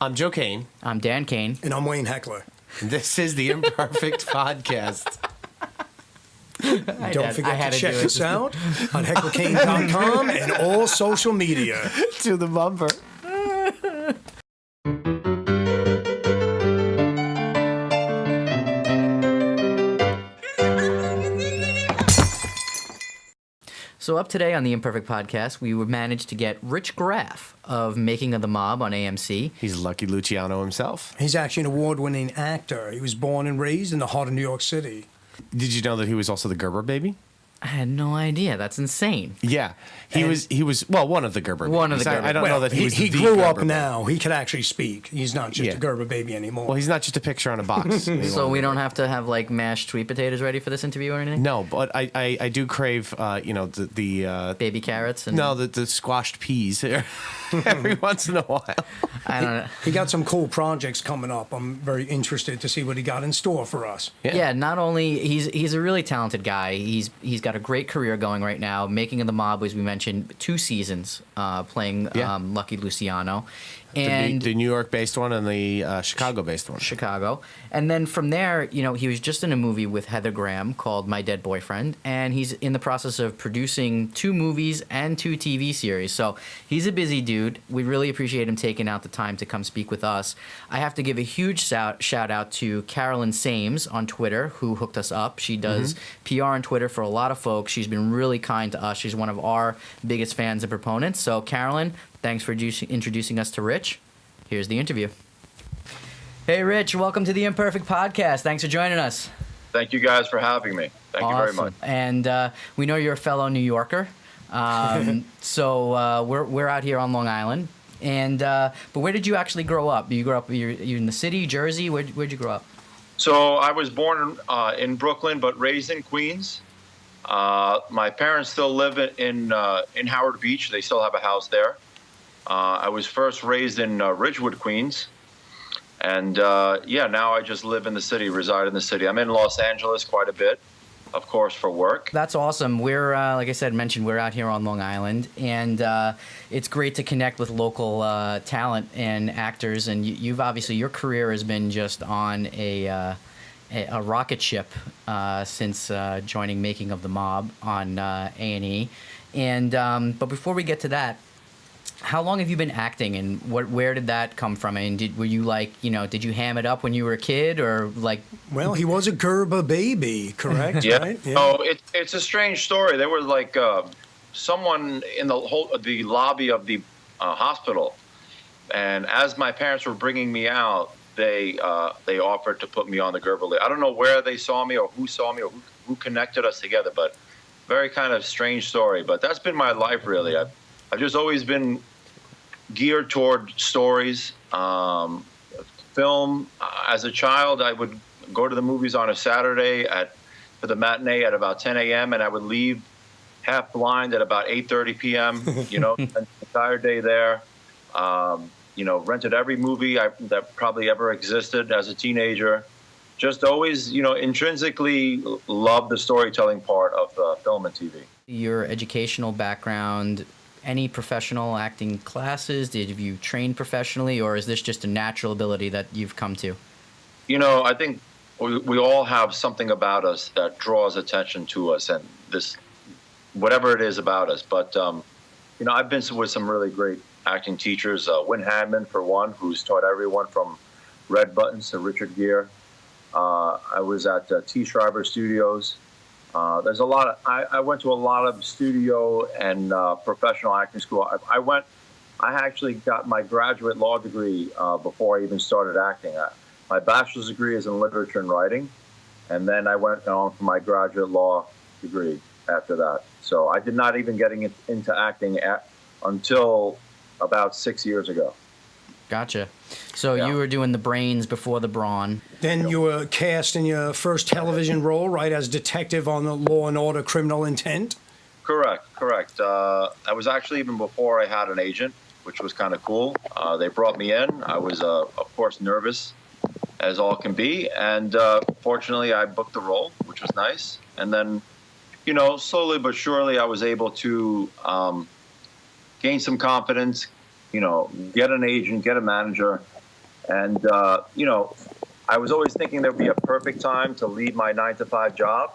I'm Joe Kane. I'm Dan Kane. And I'm Wayne Heckler. This is the Imperfect Podcast. Don't forget to check us out on hecklerkane.com and all social media. To the bumper. So up today on the Imperfect Podcast, we managed to get Rich Graff of Making of the Mob on AMC. He's Lucky Luciano himself. He's actually an award-winning actor. He was born and raised in the heart of New York City. Did you know that he was also the Gerber baby? I had no idea. That's insane. Yeah. He was one of the Gerber babies. One of the Gerber. I don't know that he was He the grew Gerber up baby. now. He can actually speak. He's not just a Gerber baby anymore. Well, he's not just a picture on a box. So we don't have to have like mashed sweet potatoes ready for this interview or anything? No, but I do crave, the Baby carrots? And the squashed peas every once in a while. I don't know. He got some cool projects coming up. I'm very interested to see what he got in store for us. Yeah, not only he's a really talented guy. He's got a great career going right now. Making of the Mob, as we mentioned, 2 seasons playing Lucky Luciano. And the New York-based one and the Chicago-based one. Chicago. And then from there, he was just in a movie with Heather Graham called My Dead Boyfriend, and he's in the process of producing 2 movies and 2 TV series. So he's a busy dude. We really appreciate him taking out the time to come speak with us. I have to give a huge shout out to Carolyn Sames on Twitter, who hooked us up. She does PR on Twitter for a lot of folks. She's been really kind to us. She's one of our biggest fans and proponents. So Carolyn, thanks for introducing us to Rich. Here's the interview. Hey, Rich, welcome to the Imperfect Podcast. Thanks for joining us. Thank you guys for having me. Thank you very much. And we know you're a fellow New Yorker. So we're out here on Long Island. And but where did you actually grow up? You're in the city, Jersey? Where'd you grow up? So I was born in Brooklyn, but raised in Queens. My parents still live in Howard Beach. They still have a house there. I was first raised in Ridgewood, Queens. And now I just live in the city, reside in the city. I'm in Los Angeles quite a bit, of course, for work. That's awesome. We're, like I said, we're out here on Long Island. And it's great to connect with local talent and actors. And you've obviously, your career has been just on a rocket ship since joining Making of the Mob on A&E. And but before we get to that, how long have you been acting, and where did that come from? And were you did you ham it up when you were a kid, or like? Well, he was a Gerber baby, correct? Yeah. Right? Yeah. Oh, it's a strange story. There was like someone in the lobby of the hospital, and as my parents were bringing me out, they offered to put me on the Gerber list. I don't know where they saw me or who saw me or who connected us together, but very kind of strange story. But that's been my life, really. I've just always been geared toward stories. Film. As a child, I would go to the movies on a Saturday for the matinee at about 10 a.m. and I would leave half blind at about 8:30 p.m. Spent the entire day there. Rented every movie that probably ever existed as a teenager. Just always, intrinsically loved the storytelling part of film and TV. Your educational background. Any professional acting classes? Did you train professionally, or is this just a natural ability that you've come to? I think we all have something about us that draws attention to us, and this, whatever it is about us. But, I've been with some really great acting teachers. Wynn Hanman, for one, who's taught everyone from Red Buttons to Richard Gere. I was at T. Schreiber Studios. There's a lot of, I went to a lot of studio and professional acting school. I actually got my graduate law degree before I even started acting. My bachelor's degree is in literature and writing, and then I went on for my graduate law degree after that. So I did not even get into acting until about 6 years ago. Gotcha. So you were doing the brains before the brawn. Then you were cast in your first television role, right, as detective on the Law and Order Criminal Intent? Correct. I was actually even before I had an agent, which was kind of cool. They brought me in. I was, of course, nervous as all can be. And fortunately, I booked the role, which was nice. And then, slowly but surely, I was able to gain some confidence, get an agent, get a manager. And, I was always thinking there'd be a perfect time to leave my 9-to-5 job,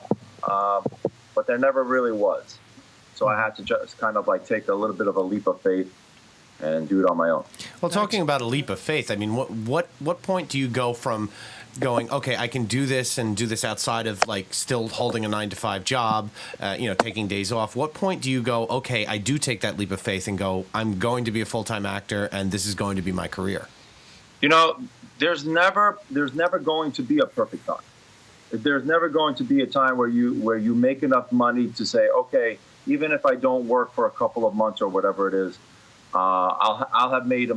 but there never really was. So I had to just kind of like take a little bit of a leap of faith and do it on my own. Well, talking about a leap of faith, I mean, what point do you go from going, okay, I can do this and do this outside of like still holding a 9-to-5 job, taking days off? What point do you go, okay, I do take that leap of faith and go, I'm going to be a full-time actor and this is going to be my career? There's never going to be a perfect time. There's never going to be a time where you make enough money to say, okay, even if I don't work for a couple of months or whatever it is, I'll have made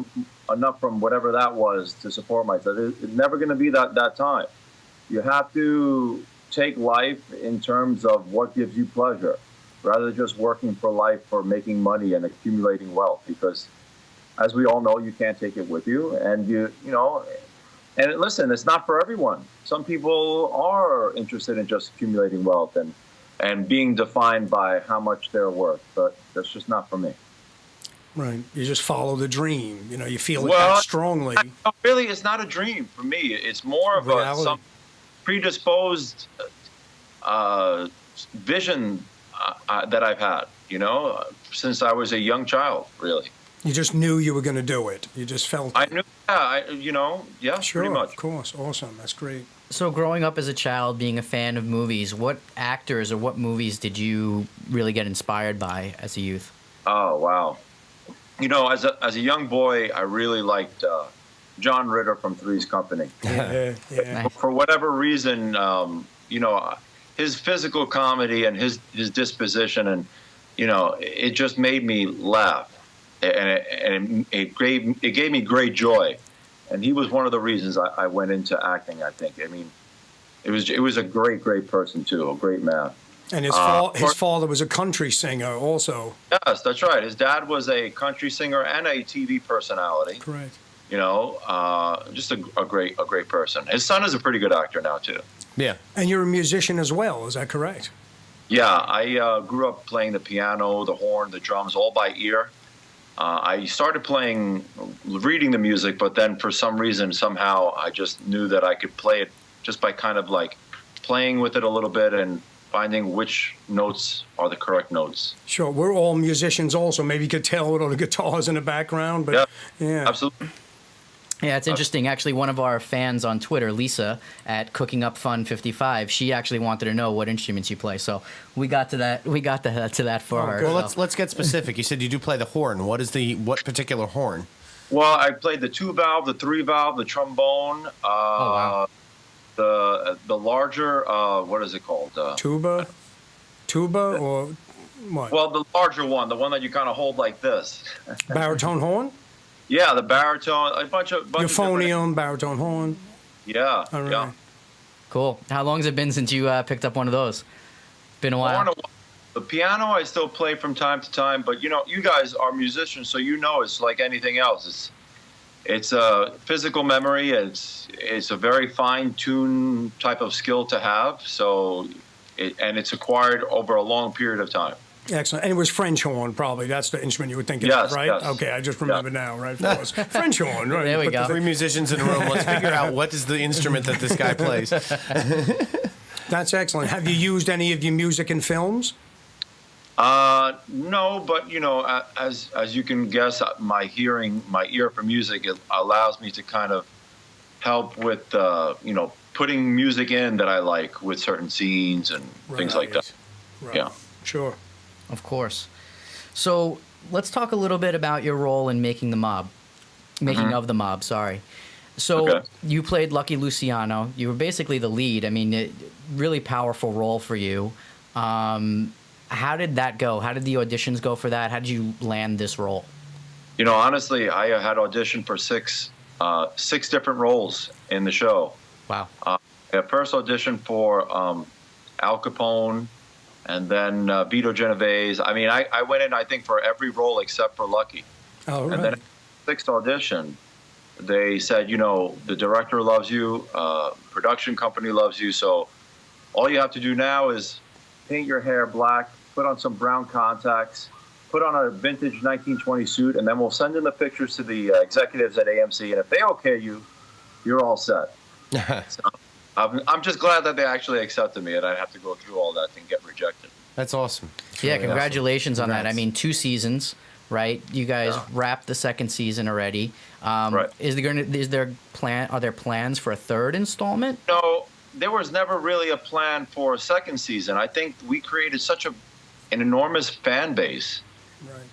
enough from whatever that was to support myself. It's never going to be that time. You have to take life in terms of what gives you pleasure, rather than just working for life for making money and accumulating wealth. Because, as we all know, you can't take it with you, and And listen, it's not for everyone. Some people are interested in just accumulating wealth and being defined by how much they're worth, but that's just not for me. Right. You just follow the dream. You feel it that strongly. Really, it's not a dream for me. It's more of some predisposed vision that I've had, since I was a young child, really. You just knew you were going to do it. You just felt it. I knew, Sure, pretty much. Of course. Awesome. That's great. So growing up as a child, being a fan of movies, what actors or what movies did you really get inspired by as a youth? Oh, wow. As a young boy, I really liked John Ritter from Three's Company. Yeah. For whatever reason, his physical comedy and his disposition, and it just made me laugh, and it gave me great joy. And he was one of the reasons I went into acting. I think. I mean, it was a great person too, a great man. And his father was a country singer also. Yes, that's right. His dad was a country singer and a TV personality. Correct. Just a great person. His son is a pretty good actor now too. Yeah. And you're a musician as well, is that correct? Yeah, I grew up playing the piano, the horn, the drums, all by ear. I started reading the music, but then for some reason, somehow, I just knew that I could play it just by kind of like playing with it a little bit and finding which notes are the correct notes. Sure, we're all musicians also. Maybe you could tell with all the guitars in the background, but yeah. Absolutely. Yeah, it's interesting. Actually, one of our fans on Twitter, Lisa, at CookingUpFun55, she actually wanted to know what instruments you play. So we got to that. We got to that for her. Well, so. let's get specific. You said you do play the horn. What particular horn? Well, I played the 2-valve, the 3-valve, the trombone. Oh, wow. The larger, what is it called? Tuba or what? Well, the larger one, the one that you kind of hold like this. Baritone horn? Yeah, the baritone, a bunch of euphonium, baritone horn. Yeah, all right. Yeah. Cool. How long has it been since you picked up one of those? Been a while. The piano I still play from time to time, but you guys are musicians, so it's like anything else. It's a physical memory. It's a very fine-tuned type of skill to have. So, it's acquired over a long period of time. Excellent. And it was French horn, probably. That's the instrument you were thinking of, right? Yes. Okay, I just remember now, right? French horn, right? There we go. 3 musicians in a room. Let's figure out what is the instrument that this guy plays. That's excellent. Have you used any of your music in films? No, but as you can guess, my ear for music, it allows me to kind of help with putting music in that I like with certain scenes and things like that. Right. Yeah, sure. Of course. So let's talk a little bit about your role in Making of the Mob. Sorry. So you played Lucky Luciano. You were basically the lead. I mean, really powerful role for you. How did that go? How did the auditions go for that? How did you land this role? Honestly, I had auditioned for six different roles in the show. Wow. I first auditioned for Al Capone, and then Vito Genovese. I mean, I went in, I think, for every role except for Lucky. Oh, right. And then at the 6th audition, they said, the director loves you, production company loves you, so all you have to do now is paint your hair black, put on some brown contacts, put on a vintage 1920 suit, and then we'll send in the pictures to the executives at AMC, and if they okay you, you're all set. So I'm just glad that they actually accepted me, and I have to go through all that and get rejected. That's awesson. Yeah, Really congratulations awesome. on that. I Congrats. mean, 2 seasons, right? You guys wrapped the 2nd season already. Right. Are there plans for a 3rd installment? No, there was never really a plan for a 2nd season. I think we created such an enormous fan base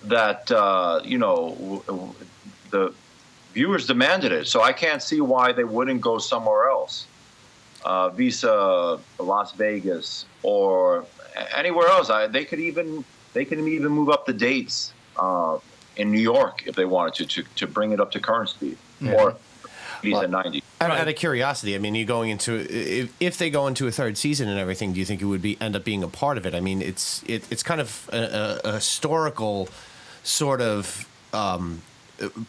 that the viewers demanded it. So I can't see why they wouldn't go somewhere else, visa Las Vegas or anywhere else. They can even move up the dates in New York if they wanted to bring it up to current speed or 80s and 90s. Out of curiosity, I mean, you going into if they go into a 3rd season and everything, do you think it would end up being a part of it? I mean, it's kind of a historical sort of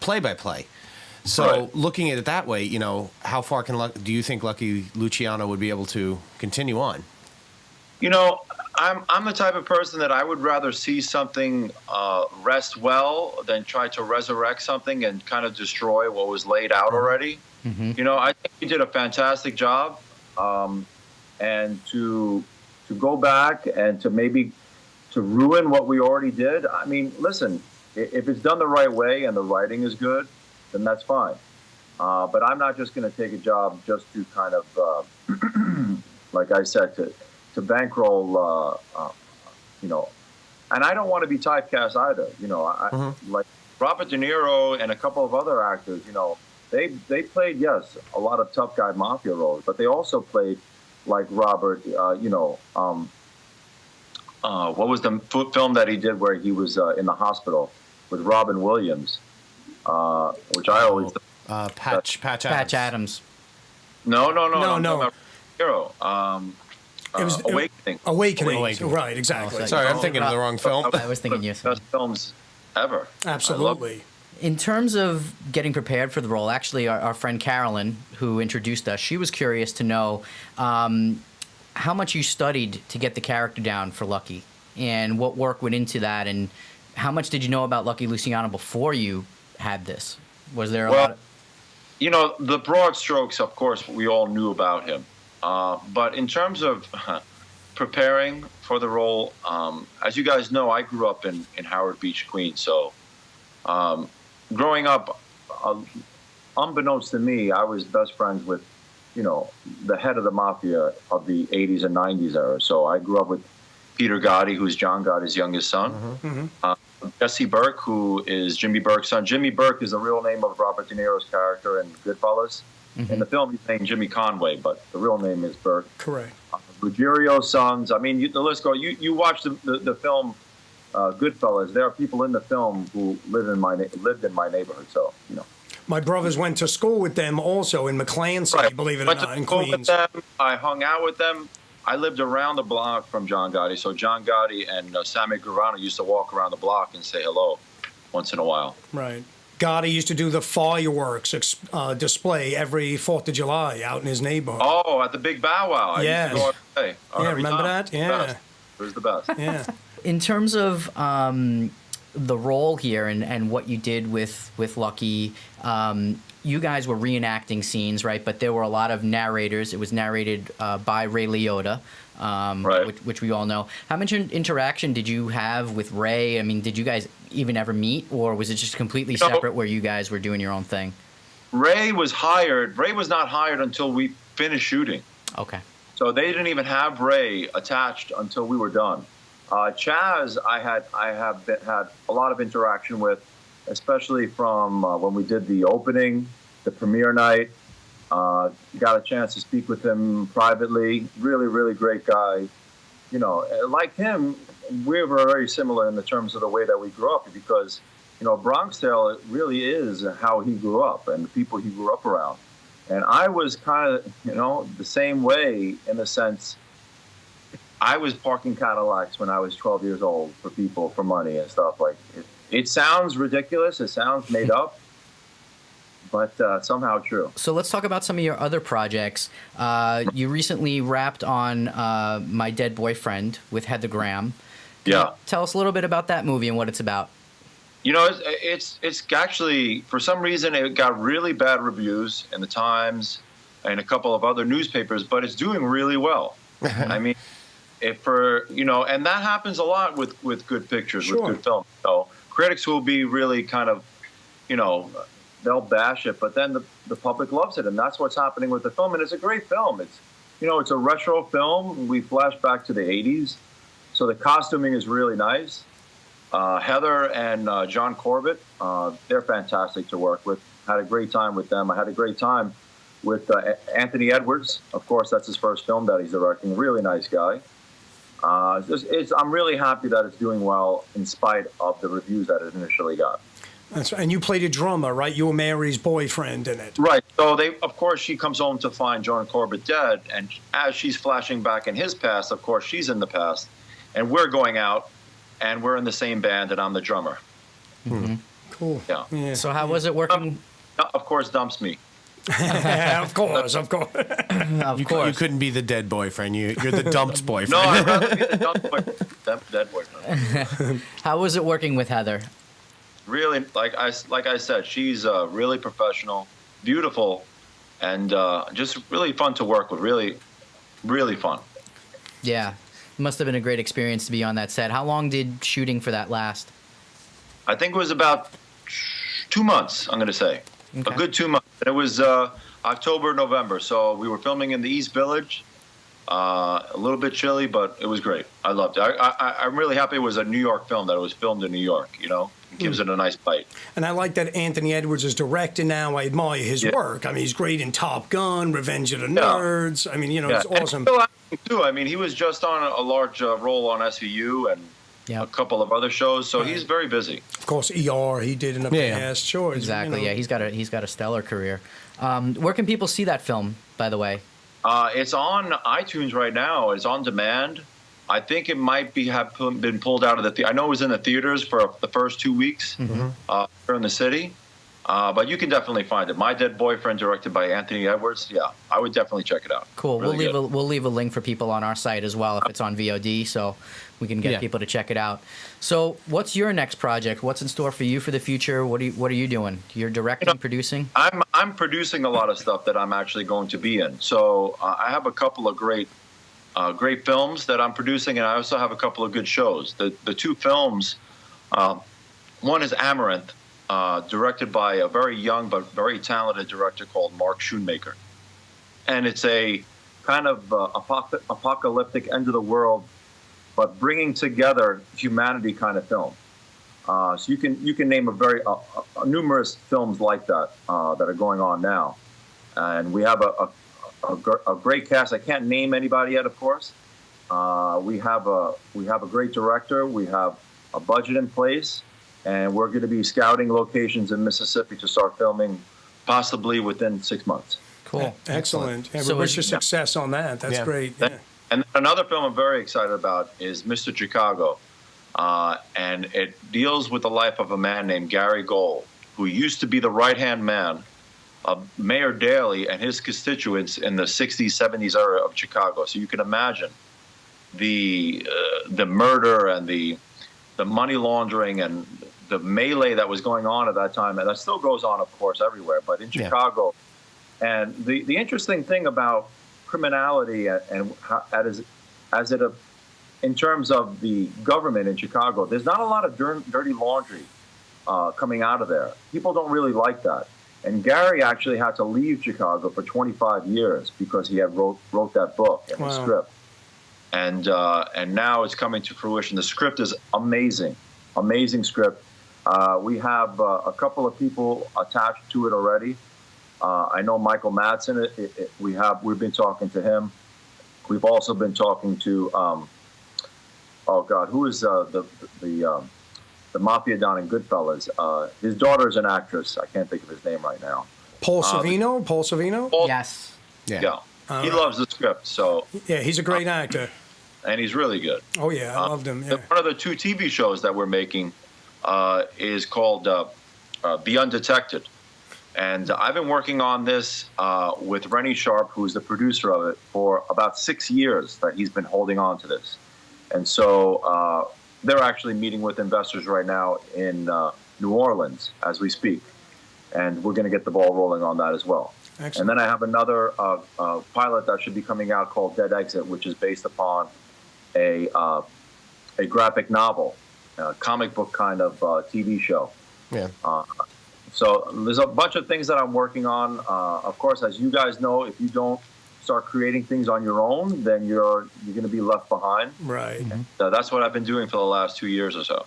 play-by-play. So looking at it that way, how far do you think Lucky Luciano would be able to continue on? I'm the type of person that I would rather see something rest well than try to resurrect something and kind of destroy what was laid out already. Mm-hmm. I think you did a fantastic job, and to go back and to ruin what we already did. I mean, listen, if it's done the right way and the writing is good, then that's fine. But I'm not just going to take a job just to kind of, like I said, to bankroll, and I don't want to be typecast either. Like Robert De Niro and a couple of other actors, they played, yes, a lot of tough guy mafia roles, but they also played like Robert, what was the film that he did where he was in the hospital with Robin Williams, which I always... Patch Adams. No. Hero. It was Awakening. Awakening. Right, exactly. Sorry, I'm thinking of the wrong film. I was thinking yes. Best films ever. Absolutely. In terms of getting prepared for the role, actually, our friend Carolyn, who introduced us, she was curious to know how much you studied to get the character down for Lucky, and what work went into that, and how much did you know about Lucky Luciano before you had this? Was there a lot of... The broad strokes, of course, we all knew about him. But in terms of preparing for the role, as you guys know, I grew up in Howard Beach, Queens. So growing up, unbeknownst to me, I was best friends with, the head of the mafia of the 80s and 90s era. So I grew up with Peter Gotti, who's John Gotti's youngest son. Mm-hmm. Jesse Burke, who is Jimmy Burke's son. Jimmy Burke is the real name of Robert De Niro's character in Goodfellas. Mm-hmm. In the film, he's named Jimmy Conway, but the real name is Burke. Correct. Ruggerio's sons. I mean, the list goes. You watch the film Goodfellas. There are people in the film who lived in my neighborhood. So My brothers went to school with them also in McClansey, believe it or not, in Queens. With them. I hung out with them. I lived around the block from John Gotti. So John Gotti and Sammy Gravano used to walk around the block and say hello once in a while. Right. Gotti used to do the fireworks display every 4th of July out in his neighborhood. Oh, at the Big Bow Wow. I used to go every day. Remember that? Yeah. It was the best. Yeah. In terms of the role here and what you did with Lucky, you guys were reenacting scenes, right? But there were a lot of narrators. It was narrated by Ray Liotta, which we all know. How much interaction did you have with Ray? I mean, did you guys even ever meet, or was it just completely separate where you guys were doing your own thing? Ray was hired. Ray was not hired until we finished shooting. Okay. So they didn't even have Ray attached until we were done. Chaz, I have had a lot of interaction with, especially from when we did the opening, the premiere night. Got a chance to speak with him privately. Really, really great guy. Like him, we were very similar in the terms of the way that we grew up, because, Bronx Tale, it really is how he grew up and the people he grew up around. And I was kind of, the same way, in the sense, I was parking Cadillacs when I was 12 years old for people for money and stuff. Like, it sounds ridiculous. It sounds made up, but somehow true. So let's talk about some of your other projects. You recently wrapped on My Dead Boyfriend with Heather Graham. Yeah. Tell us a little bit about that movie and what it's about. You know, it's actually, for some reason, it got really bad reviews in the Times and a couple of other newspapers, but it's doing really well. I mean, and that happens a lot with good pictures, Sure. with good film. So critics will be really kind of, they'll bash it, but then the public loves it, and that's what's happening with the film. And it's a great film. It's a retro film. We flash back to the 80s, so the costuming is really nice. Heather and John Corbett, they're fantastic to work with. Had a great time with them. I had a great time with Anthony Edwards. Of course, that's his first film that he's directing. Really nice guy. I'm really happy that it's doing well in spite of the reviews that it initially got. That's right. And you played a drummer, right? You were Mary's boyfriend in it. Right. So she comes home to find John Corbett dead, and as she's flashing back in his past, of course, she's in the past, and we're going out, and we're in the same band, and I'm the drummer. Mm-hmm. Cool. Yeah. So how was it working? Of course, dumps me. Of course. Of You course. couldn't be the dead boyfriend. You're the dumped boyfriend. No, I'd rather be the dumped boyfriend. Dead boyfriend. How was it working with Heather? Really, like I said, she's really professional, beautiful, and just really fun to work with. Really, really fun. Yeah. Must have been a great experience to be on that set. How long did shooting for that last? I think it was about 2 months, I'm going to say. Okay. A good 2 months. And it was October, November. So we were filming in the East Village. A little bit chilly, but it was great. I loved it. I'm really happy it was a New York film, that it was filmed in New York, It gives it a nice bite. And I like that Anthony Edwards is directing now. I admire his work. I mean, he's great in Top Gun, Revenge of the Nerds. I mean, it's awesome. And still acting too. I mean, he was just on a large role on SVU and a couple of other shows, so he's very busy. Of course, ER, he did in the past. Sure. Exactly. Yeah, he's got a stellar career. Where can people see that film, by the way? It's on iTunes right now. It's on demand. I think it might have been pulled out of the I know it was in the theaters for the first 2 weeks here in the city. But you can definitely find it. My Dead Boyfriend, directed by Anthony Edwards. Yeah, I would definitely check it out. Cool. Really we'll leave a link for people on our site as well if it's on VOD, so we can get people to check it out. So, what's your next project? What's in store for you for the future? What are you doing? You're directing, producing? I'm producing a lot of stuff that I'm actually going to be in. So I have a couple of great films that I'm producing, and I also have a couple of good shows. The two films, one is Amaranth, directed by a very young but very talented director called Mark Schoonmaker. And it's a kind of apocalyptic end of the world, but bringing together humanity kind of film. So you can name numerous films like that that are going on now. And we have a great cast. I can't name anybody yet, of course. We have a great director. We have a budget in place. And we're going to be scouting locations in Mississippi to start filming possibly within 6 months. Cool. Excellent. Yeah, So we wish you success on that. That's great. Yeah. And another film I'm very excited about is Mr. Chicago. And it deals with the life of a man named Gary Gold, who used to be the right-hand man of Mayor Daley and his constituents in the 60s, 70s era of Chicago. So you can imagine the murder and the money laundering and the melee that was going on at that time, and that still goes on, of course, everywhere, but in Chicago. And the interesting thing about criminality and how, in terms of the government in Chicago, there's not a lot of dirty laundry coming out of there. People don't really like that. And Gary actually had to leave Chicago for 25 years because he had wrote that book and the script. And now it's coming to fruition. The script is amazing script. We have a couple of people attached to it already. I know Michael Madsen. We've been talking to him. We've also been talking to who is the mafia down in Goodfellas? His daughter's an actress. I can't think of his name right now. Paul Savino? Paul Savino? Yes. Yeah. He loves the script. So yeah, he's a great actor. And he's really good. Oh, yeah, I loved him. Yeah. One of the two TV shows that we're making is called The Undetected. And I've been working on this with Rennie Sharp, who's the producer of it, for about 6 years that he's been holding on to this. And so they're actually meeting with investors right now in New Orleans as we speak, and we're going to get the ball rolling on that as well. Excellent. And then I have another pilot that should be coming out called Dead Exit, which is based upon a graphic novel, comic book kind of TV show. Yeah. So there's a bunch of things that I'm working on. Of course, as you guys know, if you don't start creating things on your own, then you're going to be left behind. Right. So that's what I've been doing for the last 2 years or so.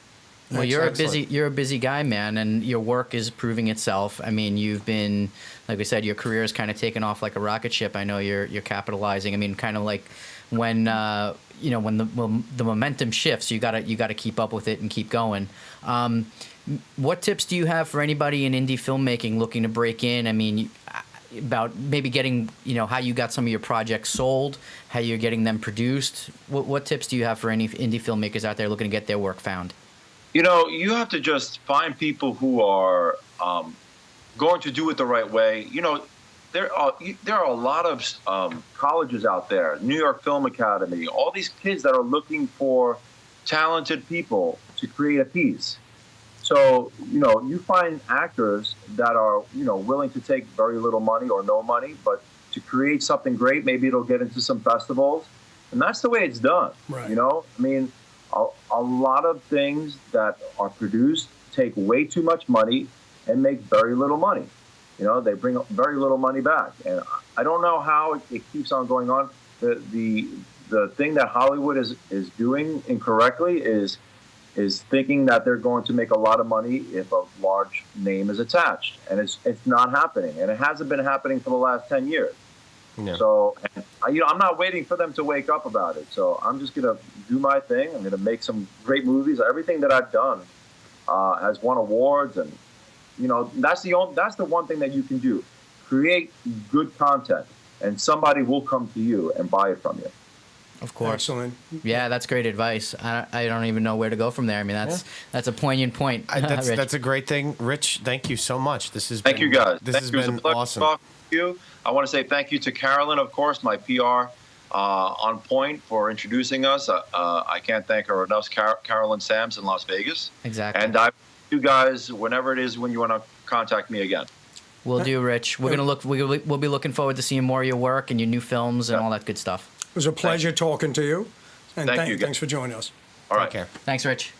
Well, you're a busy guy, man, and your work is proving itself. I mean, you've been, like we said, your career has kind of taken off like a rocket ship. I know you're capitalizing. I mean, kind of like when when the momentum shifts, you gotta keep up with it and keep going. What tips do you have for anybody in indie filmmaking looking to break in? I mean, about maybe getting, how you got some of your projects sold, how you're getting them produced. What tips do you have for any indie filmmakers out there looking to get their work found? You have to just find people who are going to do it the right way. There are a lot of colleges out there, New York Film Academy, all these kids that are looking for talented people to create a piece. So, you find actors that are, willing to take very little money or no money, but to create something great, maybe it'll get into some festivals. And that's the way it's done. Right. I mean, a lot of things that are produced take way too much money and make very little money. They bring very little money back. And I don't know how it keeps on going on. The thing that Hollywood is doing incorrectly is thinking that they're going to make a lot of money if a large name is attached. And it's not happening. And it hasn't been happening for the last 10 years. Yeah. So, I'm not waiting for them to wake up about it. So I'm just going to do my thing. I'm going to make some great movies. Everything that I've done has won awards. And, that's the one thing that you can do. Create good content, and somebody will come to you and buy it from you. Of course. Excellent. Yeah, that's great advice. I don't even know where to go from there. I mean, that's a poignant point. That's a great thing. Rich, thank you so much. Thank you, guys. This has been awesome. Talking to you. I want to say thank you to Carolyn, of course, my PR on point, for introducing us. I can't thank her enough. Carolyn Sams in Las Vegas. Exactly. And you guys, whenever it is when you want to contact me again. We'll do, Rich. We'll be looking forward to seeing more of your work and your new films and all that good stuff. It was a pleasure talking to you. And thank you. Thanks for joining us. All right. Take care. Thanks, Rich.